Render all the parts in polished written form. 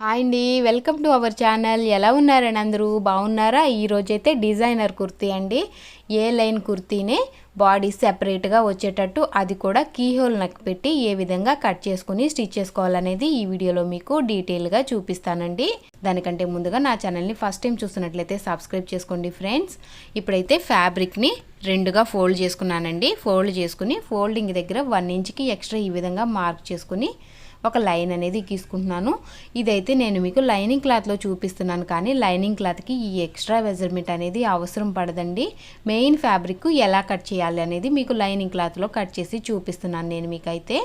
Hi అండి, welcome to our channel. ఎలా ఉన్నారని అందరూ బాగున్నారా? ఈరోజైతే డిజైనర్ కుర్తీ అండి. ఏ లైన్ కుర్తీనే బాడీ సెపరేట్గా వచ్చేటట్టు, అది కూడా కీహోల్ నెక్ పెట్టి ఏ విధంగా కట్ చేసుకుని స్టిచ్ చేసుకోవాలనేది ఈ వీడియోలో మీకు డీటెయిల్గా చూపిస్తానండి. దానికంటే ముందుగా నా ఛానల్ని ఫస్ట్ టైం చూస్తున్నట్లయితే సబ్స్క్రైబ్ చేసుకోండి ఫ్రెండ్స్. ఇప్పుడైతే ఫ్యాబ్రిక్ని రెండుగా ఫోల్డ్ చేసుకున్నానండి. ఫోల్డ్ చేసుకుని ఫోల్డింగ్ దగ్గర 1 ఇంచ్కి ఎక్స్ట్రా ఈ విధంగా మార్క్ చేసుకుని ఒక లైన్ అనేది గీసుకుంటున్నాను. ఇదైతే నేను మీకు లైనింగ్ క్లాత్లో చూపిస్తున్నాను, కానీ లైనింగ్ క్లాత్కి ఈ ఎక్స్ట్రా మెజర్మెంట్ అనేది అవసరం పడదండి. మెయిన్ ఫ్యాబ్రిక్ ఎలా కట్ చేయాలి అనేది మీకు లైనింగ్ క్లాత్లో కట్ చేసి చూపిస్తున్నాను నేను మీకైతే.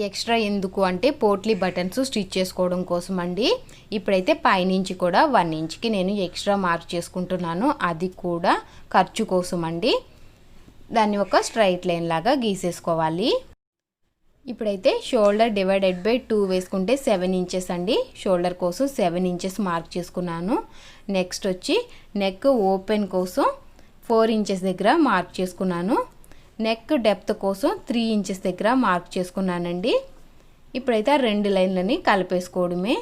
ఎక్స్ట్రా ఎందుకు అంటే పోట్లీ బటన్స్ స్టిచ్ చేసుకోవడం కోసం అండి. ఇప్పుడైతే పైనుంచి కూడా 1 ఇంచ్కి నేను ఎక్స్ట్రా మార్క్ చేసుకుంటున్నాను, అది కూడా ఖర్చు కోసం అండి. దాన్ని ఒక స్ట్రైట్ లైన్ లాగా గీసేసుకోవాలి. ఇప్పుడైతే షోల్డర్ డివైడెడ్ బై 2 వేసుకుంటే 7 ఇంచెస్ అండి. షోల్డర్ కోసం 7 ఇంచెస్ మార్క్ చేసుకున్నాను. నెక్స్ట్ వచ్చి నెక్ ఓపెన్ కోసం 4 ఇంచెస్ దగ్గర మార్క్ చేసుకున్నాను. నెక్ డెప్త్ కోసం 3 ఇంచెస్ దగ్గర మార్క్ చేసుకున్నానండి. ఇప్పుడైతే 2 లైన్లని కలిపేసుకోవడమే.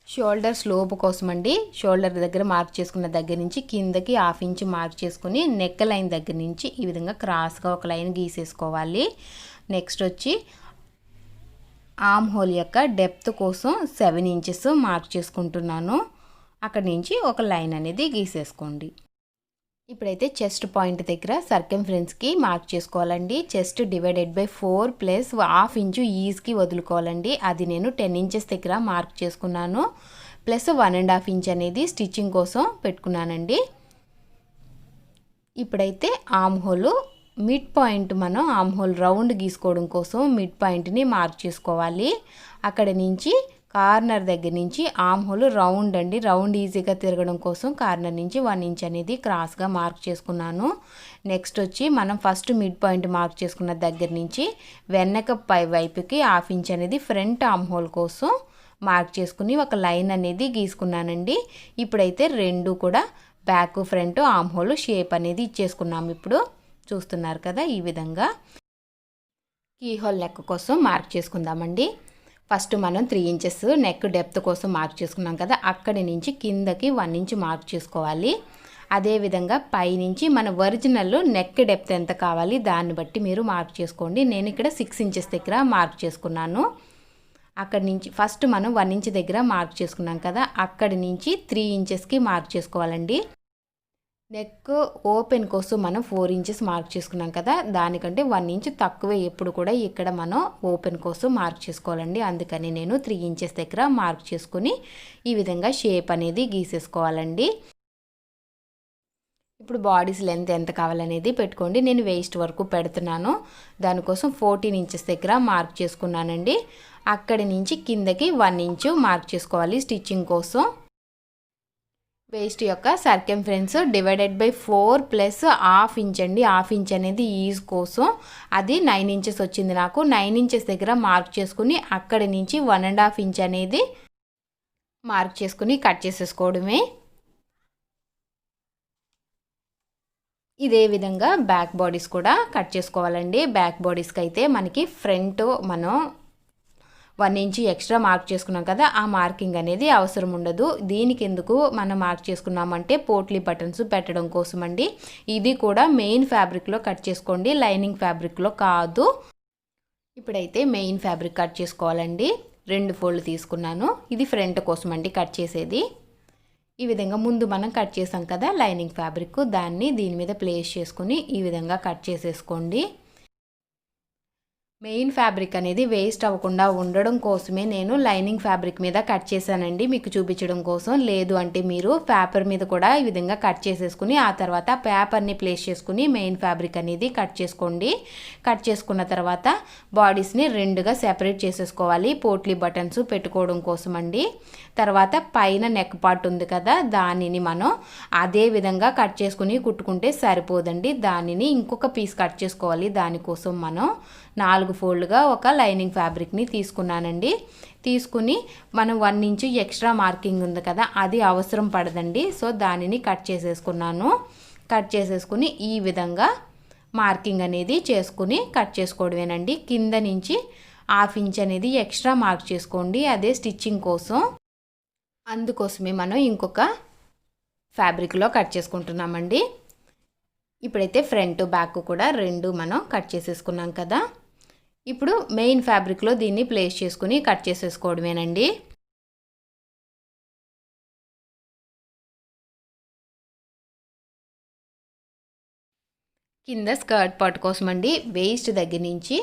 షోల్డర్ స్లోప్ కోసం అండి, షోల్డర్ దగ్గర మార్క్ చేసుకున్న దగ్గర నుంచి కిందకి 1/2 ఇంచ్ మార్క్ చేసుకుని నెక్ లైన్ దగ్గర నుంచి ఈ విధంగా క్రాస్గా ఒక లైన్ గీసేసుకోవాలి. నెక్స్ట్ వచ్చి ఆర్మ్ హోల్ యొక్క డెప్త్ కోసం 7 ఇంచెస్ మార్క్ చేసుకుంటున్నాను. అక్కడి నుంచి ఒక లైన్ అనేది గీసేసుకోండి. ఇప్పుడైతే చెస్ట్ పాయింట్ దగ్గర సర్కంఫరెన్స్కి మార్క్ చేసుకోవాలండి. చెస్ట్ డివైడెడ్ బై 4 ప్లస్ 1/2 ఇంచు ఈజ్కి వదులుకోవాలండి. అది నేను 10 ఇంచెస్ దగ్గర మార్క్ చేసుకున్నాను. ప్లస్ 1.5 ఇంచ్ అనేది స్టిచ్చింగ్ కోసం పెట్టుకున్నానండి. ఇప్పుడైతే ఆర్మ్ హోల్ మిడ్ పాయింట్, మనం ఆర్మ్ హోల్ రౌండ్ గీసుకోవడం కోసం మిడ్ పాయింట్ని మార్క్ చేసుకోవాలి. అక్కడ నుంచి కార్నర్ దగ్గర నుంచి ఆర్మ్ హోల్ రౌండ్ అండి, రౌండ్ ఈజీగా తిరగడం కోసం కార్నర్ నుంచి 1 ఇంచ్ అనేది క్రాస్గా మార్క్ చేసుకున్నాను. నెక్స్ట్ వచ్చి మనం ఫస్ట్ మిడ్ పాయింట్ మార్క్ చేసుకున్న దగ్గర నుంచి వెనక పై వైపుకి 1/2 ఇంచ్ అనేది ఫ్రంట్ ఆర్మ్ హోల్ కోసం మార్క్ చేసుకుని ఒక లైన్ అనేది గీసుకున్నానండి. ఇప్పుడైతే రెండు కూడా back front arm whole shape అనేది ఇచ్చేసుకున్నాము. ఇప్పుడు చూస్తున్నారు కదా, ఈ విధంగా కీహోల్ నెక్ కోసం మార్క్ చేసుకుందామండి. ఫస్ట్ మనం 3 ఇంచెస్ నెక్ డెప్త్ కోసం మార్క్ చేసుకున్నాం కదా, అక్కడి నుంచి కిందకి 1 ఇంచ్ మార్క్ చేసుకోవాలి. అదేవిధంగా పైనుంచి మన ఒరిజినల్ నెక్ డెప్త్ ఎంత కావాలి దాన్ని బట్టి మీరు మార్క్ చేసుకోండి. నేను ఇక్కడ 6 ఇంచెస్ దగ్గర మార్క్ చేసుకున్నాను. అక్కడి నుంచి ఫస్ట్ మనం 1 ఇంచ్ దగ్గర మార్క్ చేసుకున్నాం కదా, అక్కడి నుంచి 3 ఇంచెస్కి మార్క్ చేసుకోవాలండి. నెక్ ఓపెన్ కోసం మనం 4 ఇంచెస్ మార్క్ చేసుకున్నాం కదా, దానికంటే 1 ఇంచ్ తక్కువే ఎప్పుడు కూడా ఇక్కడ మనం ఓపెన్ కోసం మార్క్ చేసుకోవాలండి. అందుకని నేను 3 ఇంచెస్ దగ్గర మార్క్ చేసుకుని ఈ విధంగా షేప్ అనేది గీసేసుకోవాలండి. ఇప్పుడు బాడీస్ లెంత్ ఎంత కావాలనేది పెట్టుకోండి. నేను వేస్ట్ వరకు పెడుతున్నాను, దానికోసం 14 ఇంచెస్ దగ్గర మార్క్ చేసుకున్నానండి. అక్కడి నుంచి కిందకి 1 ఇంచు మార్క్ చేసుకోవాలి స్టిచ్చింగ్ కోసం. వేస్ట్ యొక్క సర్కంఫరెన్స్ డివైడెడ్ బై 4 ప్లస్ 1/2 ఇంచ్ అండి. 1/2 ఇంచ్ అనేది ఈజ్ కోసం, అది 9 ఇంచెస్ వచ్చింది నాకు. 9 ఇంచెస్ దగ్గర మార్క్ చేసుకుని అక్కడి నుంచి 1.5 ఇంచ్ అనేది మార్క్ చేసుకుని కట్ చేసేసుకోవడమే. ఇదే విధంగా బ్యాక్ బాడీస్ కూడా కట్ చేసుకోవాలండి. బ్యాక్ బాడీస్కి అయితే మనకి ఫ్రంట్ మనం 1 ఇంచ్ ఎక్స్ట్రా మార్క్ చేసుకున్నాం కదా, ఆ మార్కింగ్ అనేది అవసరం ఉండదు. దీనికి ఎందుకు మనం మార్క్ చేసుకున్నామంటే పోట్లీ బటన్స్ పెట్టడం కోసం అండి. ఇది కూడా మెయిన్ ఫ్యాబ్రిక్లో కట్ చేసుకోండి, లైనింగ్ ఫ్యాబ్రిక్లో కాదు. ఇప్పుడైతే మెయిన్ ఫ్యాబ్రిక్ కట్ చేసుకోవాలండి. 2 ఫోల్డ్ తీసుకున్నాను. ఇది ఫ్రంట్ కోసం అండి కట్ చేసేది. ఈ విధంగా ముందు మనం కట్ చేసాం కదా లైనింగ్ ఫ్యాబ్రిక్, దాన్ని దీని మీద ప్లేస్ చేసుకుని ఈ విధంగా కట్ చేసేసుకోండి. మెయిన్ ఫ్యాబ్రిక్ అనేది వేస్ట్ అవ్వకుండా ఉండడం కోసమే నేను లైనింగ్ ఫ్యాబ్రిక్ మీద కట్ చేశానండి, మీకు చూపించడం కోసం. లేదు అంటే మీరు పేపర్ మీద కూడా ఈ విధంగా కట్ చేసేసుకుని ఆ తర్వాత పేపర్ని ప్లేస్ చేసుకుని మెయిన్ ఫ్యాబ్రిక్ అనేది కట్ చేసుకోండి. కట్ చేసుకున్న తర్వాత బాడీస్ని 2గా సెపరేట్ చేసేసుకోవాలి పోట్లీ బటన్స్ పెట్టుకోవడం కోసం అండి. తర్వాత పైన నెక్ పార్ట్ ఉంది కదా, దానిని మనం అదే విధంగా కట్ చేసుకుని కుట్టుకుంటే సరిపోదండి. దానిని ఇంకొక పీస్ కట్ చేసుకోవాలి. దానికోసం మనం 4 ఫోల్డ్గా ఒక లైనింగ్ ఫ్యాబ్రిక్ని తీసుకున్నానండి. తీసుకుని మనం 1 ఇంచ్ ఎక్స్ట్రా మార్కింగ్ ఉంది కదా, అది అవసరం పడదండి. సో దానిని కట్ చేసేసుకున్నాను. కట్ చేసేసుకుని ఈ విధంగా మార్కింగ్ అనేది చేసుకుని కట్ చేసుకోవడమేనండి. కింద నుంచి 1/2 ఇంచ్ అనేది ఎక్స్ట్రా మార్క్ చేసుకోండి, అదే స్టిచ్చింగ్ కోసం. అందుకోసమే మనం ఇంకొక ఫ్యాబ్రిక్లో కట్ చేసుకుంటున్నామండి. ఇప్పుడైతే ఫ్రంట్ బ్యాక్ కూడా రెండు మనం కట్ చేసేసుకున్నాం కదా. ఇప్పుడు మెయిన్ ఫ్యాబ్రిక్లో దీన్ని ప్లేస్ చేసుకుని కట్ చేసేసుకోవడమేనండి. కింద స్కర్ట్ పార్ట్ కోసం అండి వేస్ట్ దగ్గర నుంచి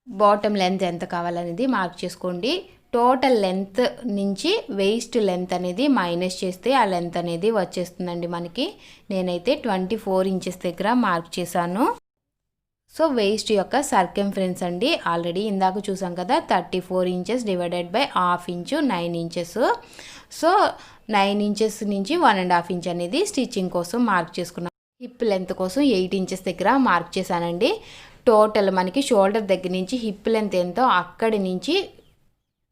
బాటమ్ లెంత్ ఎంత కావాలనేది మార్క్ చేసుకోండి. టోటల్ లెంత్ నుంచి వేస్ట్ లెంత్ అనేది మైనస్ చేస్తే ఆ లెంత్ అనేది వచ్చేస్తుందండి మనకి. నేనైతే 24 ఇంచెస్ దగ్గర మార్క్ చేశాను. సో వేస్ట్ యొక్క సర్కంఫరెన్స్ అండి ఆల్రెడీ ఇందాక చూసాం కదా, 34 inches divided by 1/2 inch 9 inches. So 9 inches నుంచి 1.5 ఇంచ్ అనేది స్టిచ్చింగ్ కోసం మార్క్ చేసుకున్నాను. హిప్ లెంత్ కోసం 8 ఇంచెస్ దగ్గర మార్క్ చేశానండి. టోటల్ మనకి షోల్డర్ దగ్గర నుంచి హిప్ లెంత్ ఎంతో అక్కడి నుంచి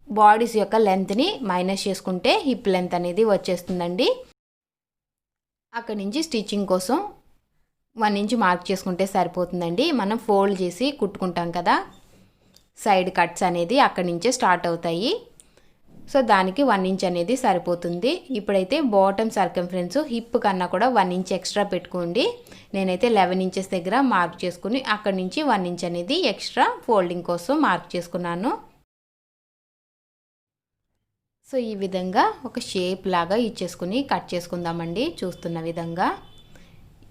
బాడీస్ యొక్క లెంత్ని మైనస్ చేసుకుంటే హిప్ లెంత్ అనేది వచ్చేస్తుందండి. అక్కడి నుంచి స్టిచ్చింగ్ కోసం 1 ఇంచ్ మార్క్ చేసుకుంటే సరిపోతుందండి. మనం ఫోల్డ్ చేసి కుట్టుకుంటాం కదా, సైడ్ కట్స్ అనేది అక్కడి నుంచే స్టార్ట్ అవుతాయి. సో దానికి 1 ఇంచ్ అనేది సరిపోతుంది. ఇప్పుడైతే బాటమ్ సర్కంఫరెన్స్ హిప్ కన్నా కూడా 1 ఇంచ్ ఎక్స్ట్రా పెట్టుకోండి. నేనైతే 11 ఇంచెస్ దగ్గర మార్క్ చేసుకుని అక్కడి నుంచి 1 ఇంచ్ అనేది ఎక్స్ట్రా ఫోల్డింగ్ కోసం మార్క్ చేసుకున్నాను. సో ఈ విధంగా ఒక షేప్ లాగా ఇచ్చేసుకుని కట్ చేసుకుందామండి చూస్తున్న విధంగా.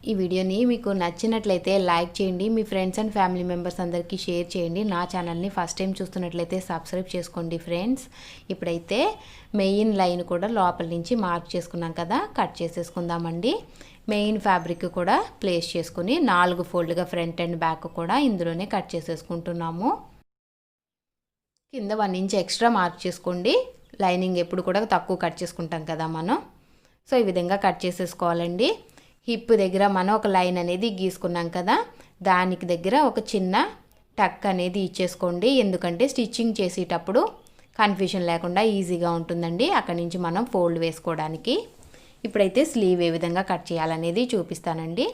ఈ వీడియోని మీకు నచ్చినట్లయితే లైక్ చేయండి, మీ ఫ్రెండ్స్ అండ్ ఫ్యామిలీ మెంబర్స్ అందరికీ షేర్ చేయండి. నా ఛానల్ని ఫస్ట్ టైం చూస్తున్నట్లయితే సబ్స్క్రైబ్ చేసుకోండి ఫ్రెండ్స్. ఇప్పుడైతే మెయిన్ లైన్ కూడా లోపల నుంచి మార్క్ చేసుకున్నాం కదా, కట్ చేసేసుకుందామండి. మెయిన్ ఫ్యాబ్రిక్ కూడా ప్లేస్ చేసుకుని 4 ఫోల్డ్గా ఫ్రంట్ అండ్ బ్యాక్ కూడా ఇందులోనే కట్ చేసేసుకుంటున్నాము. కింద 1 ఇంచ్ ఎక్స్ట్రా మార్క్ చేసుకోండి. లైనింగ్ ఎప్పుడు కూడా తక్కువ కట్ చేసుకుంటాం కదా మనం. సో ఈ విధంగా కట్ చేసేసుకోవాలండి. హిప్ దగ్గర మనం ఒక లైన్ అనేది గీసుకున్నాం కదా, దానికి దగ్గర ఒక చిన్న టక్ అనేది ఇచ్చేసుకోండి. ఎందుకంటే స్టిచ్చింగ్ చేసేటప్పుడు కన్ఫ్యూజన్ లేకుండా ఈజీగా ఉంటుందండి అక్కడి నుంచి మనం ఫోల్డ్ వేసుకోవడానికి. ఇప్పుడైతే స్లీవ్ ఏ విధంగా కట్ చేయాలనేది చూపిస్తానండి.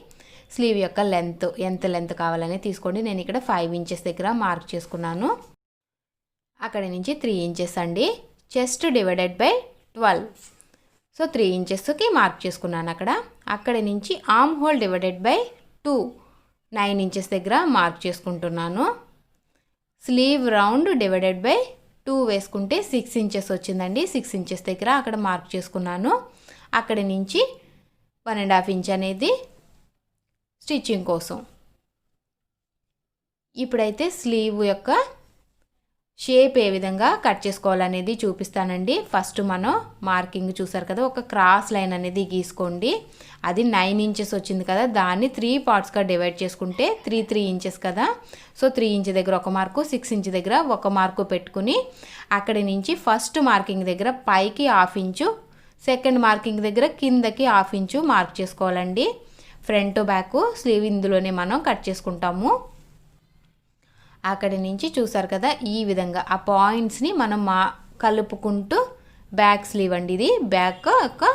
స్లీవ్ యొక్క లెంత్ ఎంత లెంత్ కావాలనేది తీసుకోండి. నేను ఇక్కడ 5 ఇంచెస్ దగ్గర మార్క్ చేసుకున్నాను. అక్కడి నుంచి 3 ఇంచెస్ అండి. Chest divided by 12. సో 3 ఇంచెస్కి మార్క్ చేసుకున్నాను అక్కడి నుంచి arm whole divided by 2 9 inches దగ్గర మార్క్ చేసుకుంటున్నాను. స్లీవ్ రౌండ్ డివైడెడ్ బై 2 వేసుకుంటే 6 ఇంచెస్ వచ్చిందండి. 6 ఇంచెస్ దగ్గర అక్కడ మార్క్ చేసుకున్నాను. అక్కడి నుంచి 1.5 ఇంచ్ అనేది స్టిచ్చింగ్ కోసం. ఇప్పుడైతే స్లీవ్ యొక్క షేప్ ఏ విధంగా కట్ చేసుకోవాలనేది చూపిస్తానండి. ఫస్ట్ మనం మార్కింగ్ చూసారు కదా, ఒక క్రాస్ లైన్ అనేది గీసుకోండి. అది 9 ఇంచెస్ వచ్చింది కదా, దాన్ని 3 పార్ట్స్గా డివైడ్ చేసుకుంటే 3 ఇంచెస్ కదా. సో 3 ఇంచ్ దగ్గర ఒక మార్కు, 6 ఇంచ్ దగ్గర ఒక మార్కు పెట్టుకుని అక్కడి నుంచి ఫస్ట్ మార్కింగ్ దగ్గర పైకి 1/2 ఇంచు, సెకండ్ మార్కింగ్ దగ్గర కిందకి 1/2 ఇంచు మార్క్ చేసుకోవాలండి. ఫ్రంట్ బ్యాక్ స్లీవ్ ఇందులోనే మనం కట్ చేసుకుంటాము. అక్కడి నుంచి చూసారు కదా, ఈ విధంగా ఆ పాయింట్స్ని మనం కలుపుకుంటూ బ్యాక్ స్లీవ్ అండి, ఇది బ్యాక్ ఒక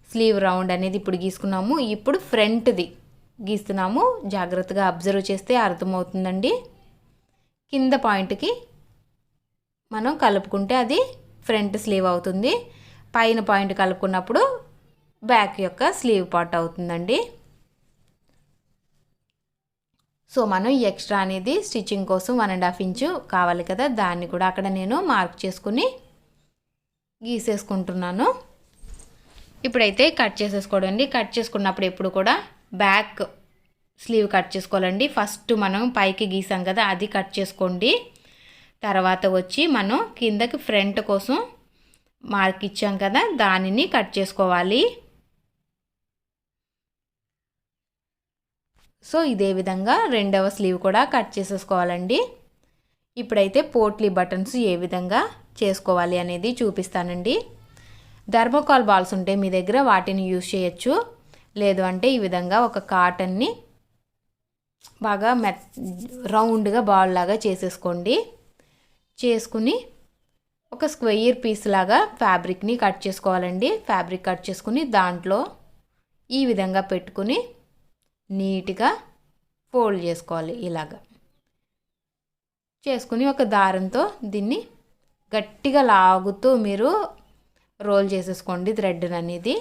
స్లీవ్ రౌండ్ అనేది ఇప్పుడు గీసుకున్నాము. ఇప్పుడు ఫ్రంట్ది గీస్తున్నాము. జాగ్రత్తగా అబ్జర్వ్ చేస్తే అర్థమవుతుందండి. కింద పాయింట్కి మనం కలుపుకుంటే అది ఫ్రంట్ స్లీవ్ అవుతుంది. పైన పాయింట్ కలుపుకున్నప్పుడు బ్యాక్ యొక్క స్లీవ్ పార్ట్ అవుతుందండి. సో మనం ఎక్స్ట్రా అనేది స్టిచ్చింగ్ కోసం 1.5 ఇంచు కావాలి కదా, దాన్ని కూడా అక్కడ నేను మార్క్ చేసుకుని గీసేసుకుంటున్నాను. ఇప్పుడైతే కట్ చేసేసుకోవడం అండి. కట్ చేసుకున్నప్పుడు ఎప్పుడు కూడా బ్యాక్ స్లీవ్ కట్ చేసుకోవాలండి. ఫస్ట్ మనం పైకి గీసాం కదా, అది కట్ చేసుకోండి. తర్వాత వచ్చి మనం కిందకి ఫ్రంట్ కోసం మార్క్ ఇచ్చాం కదా, దానిని కట్ చేసుకోవాలి. సో ఇదే విధంగా రెండవ స్లీవ్ కూడా కట్ చేసేసుకోవాలండి. ఇప్పుడైతే పోట్లీ బటన్స్ ఏ విధంగా చేసుకోవాలి అనేది చూపిస్తానండి. థర్మోకాల్ బాల్స్ ఉంటే మీ దగ్గర వాటిని యూజ్ చేయొచ్చు. లేదు అంటే ఈ విధంగా ఒక కాటన్ని బాగా రౌండ్గా బాల్ లాగా చేసేసుకోండి. చేసుకుని ఒక స్క్వేర్ పీస్ లాగా ఫ్యాబ్రిక్ని కట్ చేసుకోవాలండి. ఫ్యాబ్రిక్ కట్ చేసుకుని దాంట్లో ఈ విధంగా పెట్టుకుని నీట్గా ఫోల్డ్ చేసుకోవాలి. ఇలాగా చేసుకుని ఒక దారంతో దీన్ని గట్టిగా లాగుతూ మీరు రోల్ చేసేసుకోండి థ్రెడ్ అనేది.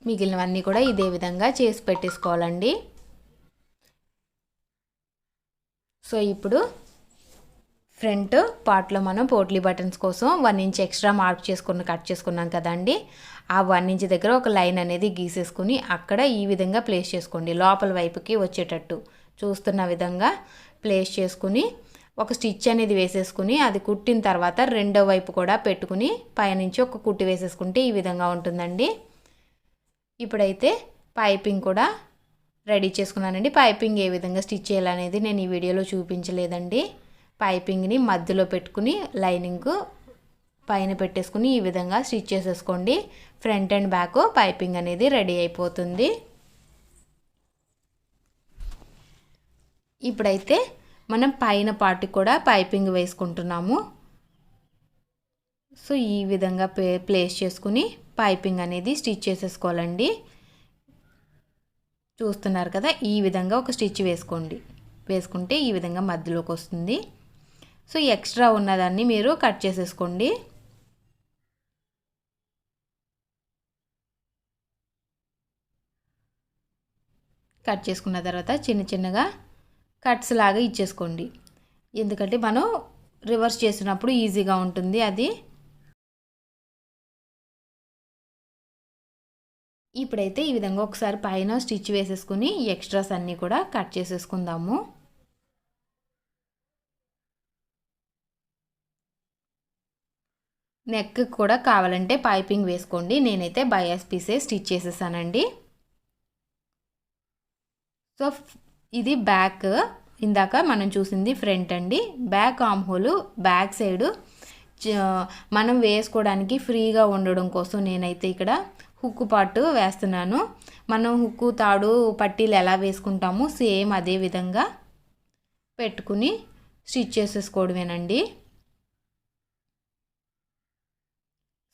మిగిలినవన్నీ కూడా ఇదే విధంగా చేసి పెట్టేసుకోవాలండి. సో ఇప్పుడు ఫ్రంట్ పార్ట్లో మనం పోట్లీ బటన్స్ కోసం 1 ఇంచ్ ఎక్స్ట్రా మార్క్ చేసుకుని కట్ చేసుకున్నాం కదండి. ఆ 1 ఇంచ్ దగ్గర ఒక లైన్ అనేది గీసేసుకుని అక్కడ ఈ విధంగా ప్లేస్ చేసుకోండి. లోపల వైపుకి వచ్చేటట్టు చూస్తున్న విధంగా ప్లేస్ చేసుకుని ఒక స్టిచ్ అనేది వేసేసుకుని అది కుట్టిన తర్వాత రెండో వైపు కూడా పెట్టుకుని పైనుంచి ఒక కుట్టి వేసేసుకుంటే ఈ విధంగా ఉంటుందండి. ఇప్పుడైతే పైపింగ్ కూడా రెడీ చేసుకున్నానండి. పైపింగ్ ఏ విధంగా స్టిచ్ చేయాలనేది నేను ఈ వీడియోలో చూపించలేదండి. పైపింగ్ని మధ్యలో పెట్టుకుని లైనింగ్ పైన పెట్టేసుకుని ఈ విధంగా స్టిచ్ చేసేసుకోండి. ఫ్రంట్ అండ్ బ్యాక్ పైపింగ్ అనేది రెడీ అయిపోతుంది. ఇప్పుడైతే మనం పైన పార్ట్కి కూడా పైపింగ్ వేసుకుంటున్నాము. సో ఈ విధంగా ప్లేస్ చేసుకుని పైపింగ్ అనేది స్టిచ్ చేసేసుకోవాలండి. చూస్తున్నారు కదా, ఈ విధంగా ఒక స్టిచ్ వేసుకుంటే ఈ విధంగా మధ్యలోకి వస్తుంది. సో ఎక్స్ట్రా ఉన్నదాన్ని మీరు కట్ చేసేసుకోండి. కట్ చేసుకున్న తర్వాత చిన్న చిన్నగా కట్స్ లాగా ఇచ్చేసుకోండి. ఎందుకంటే మనం రివర్స్ చేసినప్పుడు ఈజీగా ఉంటుంది అది. ఇప్పుడైతే ఈ విధంగా ఒకసారి పైన స్టిచ్ వేసేసుకుని ఎక్స్ట్రాస్ అన్నీ కూడా కట్ చేసేసుకుందాము. నెక్ కూడా కావాలంటే పైపింగ్ వేసుకోండి. నేనైతే బయాస్ పీసే స్టిచ్ చేసేసానండి. సో ఇది బ్యాక్, ఇందాక మనం చూసింది ఫ్రంట్ అండి. Back arm whole back side మనం వేసుకోవడానికి ఫ్రీగా ఉండడం కోసం నేనైతే ఇక్కడ హుక్కు పార్ట్ వేస్తున్నాను. మనం హుక్కు తాడు పట్టీలు ఎలా వేసుకుంటామో సేమ్ అదే విధంగా పెట్టుకుని స్టిచ్ చేసేసుకోవడమేనండి.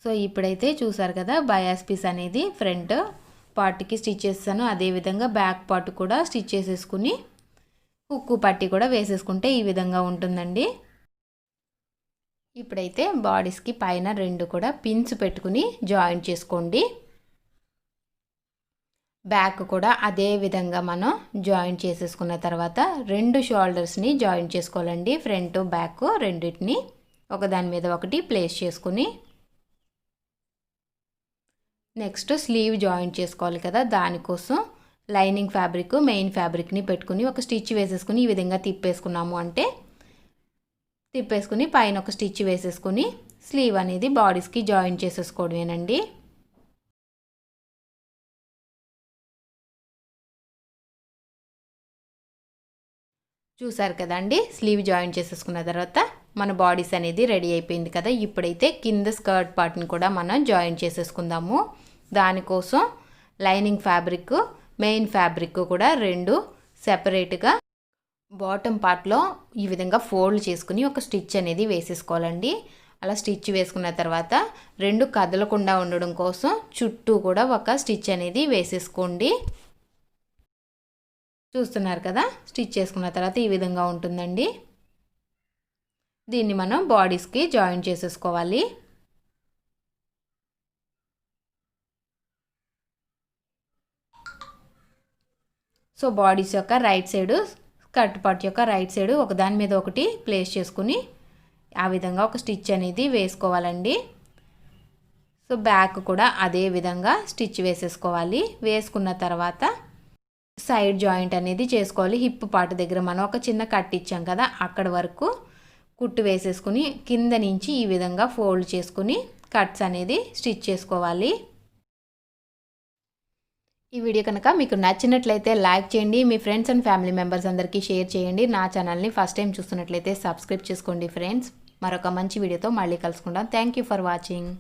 సో ఇప్పుడైతే చూసారు కదా, బయాస్ పీస్ అనేది ఫ్రంట్ పార్ట్కి స్టిచ్ చేస్తాను. అదేవిధంగా బ్యాక్ పార్ట్ కూడా స్టిచ్ చేసేసుకుని హుక్కు పట్టీ కూడా వేసేసుకుంటే ఈ విధంగా ఉంటుందండి. ఇప్పుడైతే బాడీస్కి పైన 2 కూడా పిన్స్ పెట్టుకుని జాయింట్ చేసుకోండి. బ్యాక్ కూడా అదే విధంగా మనం జాయింట్ చేసేసుకున్న తర్వాత 2 షోల్డర్స్ని జాయింట్ చేసుకోవాలండి. ఫ్రంట్ బ్యాక్ రెండింటిని ఒకదాని మీద ఒకటి ప్లేస్ చేసుకుని నెక్స్ట్ స్లీవ్ జాయింట్ చేసుకోవాలి కదా, దానికోసం లైనింగ్ ఫ్యాబ్రిక్ మెయిన్ ఫ్యాబ్రిక్ని పెట్టుకుని ఒక స్టిచ్ వేసేసుకుని ఈ విధంగా తిప్పేసుకున్నాము అంటే తిప్పేసుకుని పైన ఒక స్టిచ్ వేసేసుకుని స్లీవ్ అనేది బాడీస్కి జాయింట్ చేసేసుకోవడమేనండి. చూసారు కదండి, స్లీవ్ జాయింట్ చేసేసుకున్న తర్వాత మన బాడీస్ అనేది రెడీ అయిపోయింది కదా. ఇప్పుడైతే కింద స్కర్ట్ పార్ట్ని కూడా మనం జాయింట్ చేసేసుకుందాము. దానికోసం లైనింగ్ ఫ్యాబ్రిక్ మెయిన్ ఫ్యాబ్రిక్ కూడా 2 సెపరేట్గా బాటమ్ పార్ట్లో ఈ విధంగా ఫోల్డ్ చేసుకుని ఒక స్టిచ్ అనేది వేసేసుకోవాలండి. అలా స్టిచ్ వేసుకున్న తర్వాత 2 కదలకుండా ఉండడం కోసం చుట్టూ కూడా ఒక స్టిచ్ అనేది వేసేసుకోండి. చూస్తున్నారు కదా, స్టిచ్ చేసుకున్న తర్వాత ఈ విధంగా ఉంటుందండి. దీన్ని మనం బాడీస్కి జాయింట్ చేసేసుకోవాలి. సో బాడీస్ యొక్క రైట్ సైడు స్కర్ట్ పార్ట్ యొక్క రైట్ సైడు ఒకదాని మీద ఒకటి ప్లేస్ చేసుకుని ఆ విధంగా ఒక స్టిచ్ అనేది వేసుకోవాలండి. సో బ్యాక్ కూడా అదే విధంగా స్టిచ్ వేసేసుకోవాలి. వేసుకున్న తర్వాత సైడ్ జాయింట్ అనేది చేసుకోవాలి. హిప్ పార్ట్ దగ్గర మనం ఒక చిన్న కట్ ఇచ్చాం కదా, అక్కడ వరకు కుట్టు వేసేసుకుని కింద నుంచి ఈ విధంగా ఫోల్డ్ చేసుకుని కట్స్ అనేది స్టిచ్ చేసుకోవాలి. ఈ వీడియో కనుక మీకు నచ్చినట్లయితే లైక్ చేయండి. మీ ఫ్రెండ్స్ అండ్ ఫ్యామిలీ మెంబర్స్ అందరికీ షేర్ చేయండి. నా ఛానల్ని ఫస్ట్ టైం చూస్తున్నట్లయితే సబ్స్క్రైబ్ చేసుకోండి ఫ్రెండ్స్. మరొక మంచి వీడియోతో మళ్ళీ కలుసుకుందాం. Thank you for watching.